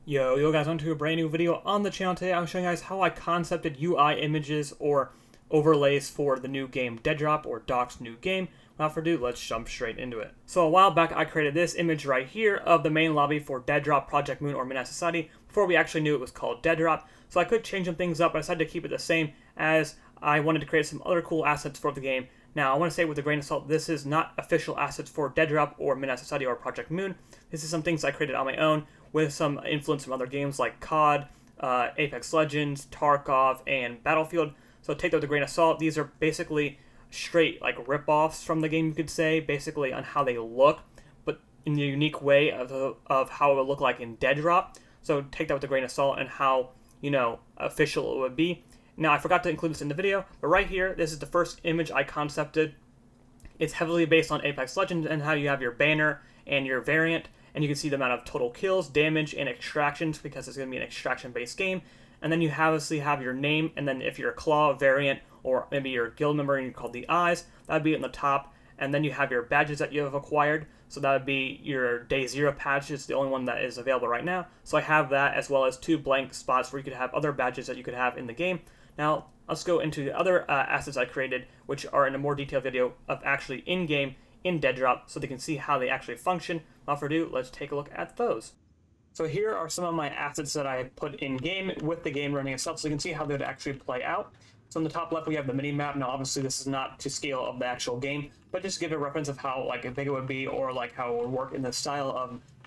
Yo guys, welcome to a brand new video on the channel. Today I'm showing you guys how I concepted UI images or overlays for the new game Deadrop, or Doc's new game. Without further ado, let's jump straight into it. So a while back I created this image right here of the main lobby for Deadrop, Project Moon, or Midnight Society before we actually knew it was called Deadrop. So I could change some things up, but I decided to keep it the same as I wanted to create some other cool assets for the game. Now, I want to say with a grain of salt, this is not official assets for Deadrop or Midnight Society or Project Moon. This is some things I created on my own with some influence from other games like COD, Apex Legends, Tarkov, and Battlefield. So take that with a grain of salt. These are basically straight like rip-offs from the game, you could say, basically on how they look, but in a unique way of how it would look like in Deadrop. So take that with a grain of salt and how, official it would be. Now, I forgot to include this in the video, but right here, this is the first image I concepted. It's heavily based on Apex Legends and how you have your banner and your variant, and you can see the amount of total kills, damage, and extractions because it's going to be an extraction-based game. And then you obviously have your name, and then if you're a claw variant, or maybe you're a guild member and you're called the Eyes, that would be in the top. And then you have your badges that you have acquired, so that would be your Day 0 patch. It's the only one that is available right now. So I have that, as well as 2 blank spots where you could have other badges that you could have in the game. Now, let's go into the other assets I created, which are in a more detailed video of actually in-game, in Deadrop, so they can see how they actually function. Without further ado, let's take a look at those. So here are some of my assets that I put in-game with the game running itself, so you can see how they would actually play out. So on the top left, we have the mini-map. Now, obviously, this is not to scale of the actual game, but just give a reference of how big it would be, or how it would work in the style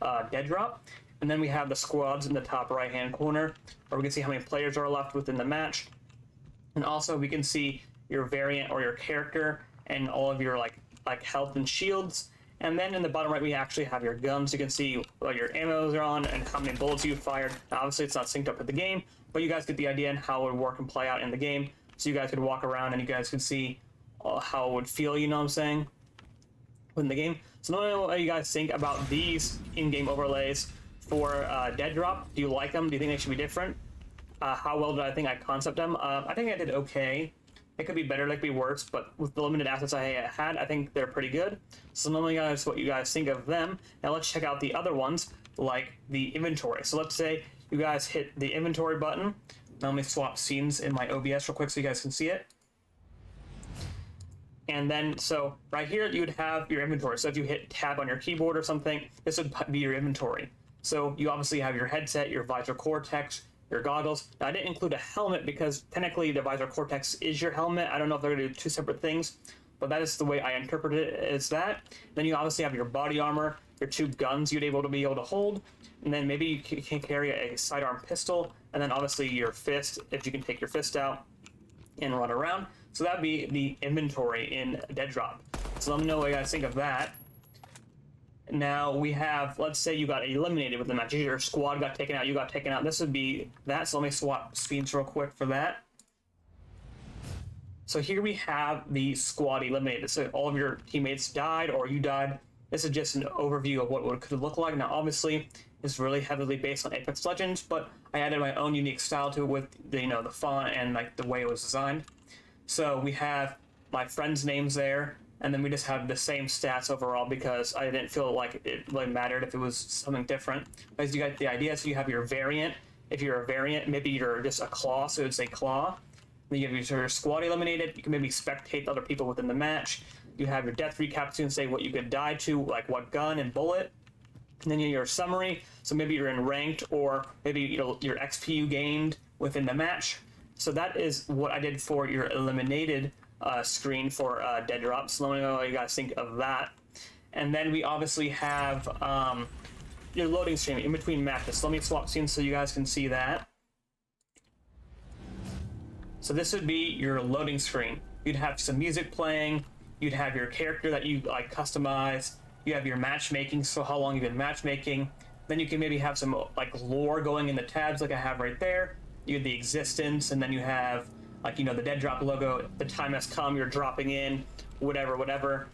of Deadrop. And then we have the squads in the top right-hand corner, where we can see how many players are left within the match. And also we can see your variant or your character and all of your like health and shields. And then in the bottom right, we actually have your guns. You can see what your ammos are on and how many bullets you fired. Now, obviously, it's not synced up with the game, but you guys get the idea and how it would work and play out in the game. So you guys could walk around and you guys could see how it would feel, you know what I'm saying, in the game. So let me know what you guys think about these in-game overlays for Deadrop. Do you like them? Do you think they should be different? How well did I think I concept them? I think I did okay. It could be better, it could be worse, but with the limited assets I had, I think they're pretty good. So let me know what you guys think of them. Now let's check out the other ones, like the inventory. So let's say you guys hit the inventory button. Now let me swap scenes in my OBS real quick so you guys can see it. And then, so right here, you would have your inventory. So if you hit tab on your keyboard or something, this would be your inventory. So you obviously have your headset, your visor cortex, your goggles. Now, I didn't include a helmet because technically the visor cortex is your helmet. I don't know if they're going to do 2 separate things, but that is the way I interpret it, is that. Then you obviously have your body armor, your 2 guns you'd be able to hold, and then maybe you can carry a sidearm pistol, and then obviously your fist, if you can take your fist out and run around. So that would be the inventory in Deadrop. So let me know what you guys think of that. Now we have, let's say you got eliminated with the match. Your squad got taken out, you got taken out. This would be that. So let me swap screens real quick for that. So here we have the squad eliminated. So all of your teammates died or you died. This is just an overview of what it could look like. Now, obviously, it's really heavily based on Apex Legends, but I added my own unique style to it with the, the font and the way it was designed. So we have my friends' names there. And then we just have the same stats overall because I didn't feel like it really mattered if it was something different. As you got the idea, so you have your variant. If you're a variant, maybe you're just a claw, so it would say claw. Then you have your squad eliminated. You can maybe spectate other people within the match. You have your death recap to say what you could die to, like what gun and bullet. And then you have your summary, so maybe you're in ranked, or maybe your XP you gained within the match. So that is what I did for your eliminated screen for Deadrop. So let me know what you guys think of that. And then we obviously have your loading screen in between matches. So let me swap scenes so you guys can see that. So this would be your loading screen. You'd have some music playing. You'd have your character that you customize. You have your matchmaking, so how long you've been matchmaking. Then you can maybe have some lore going in the tabs like I have right there. You have the existence, and then you have the Deadrop logo, the time has come, you're dropping in, whatever.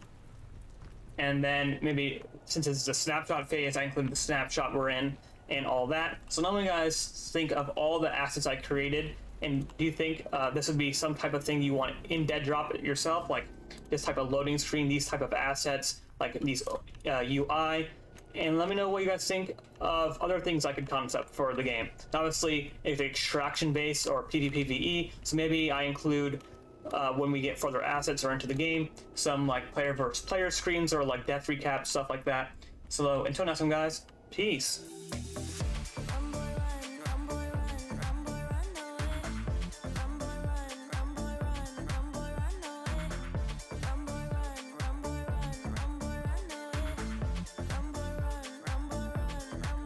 And then maybe, since it's a snapshot phase, I included the snapshot we're in and all that. So now you guys think of all the assets I created, and do you think this would be some type of thing you want in Deadrop yourself, like this type of loading screen, these type of assets, like these UI, and let me know what you guys think of other things I could concept for the game. Obviously, it's extraction based or PvPvE, so maybe I include when we get further assets or into the game, some like player versus player screens or like death recap, stuff like that. So until next time, guys, peace.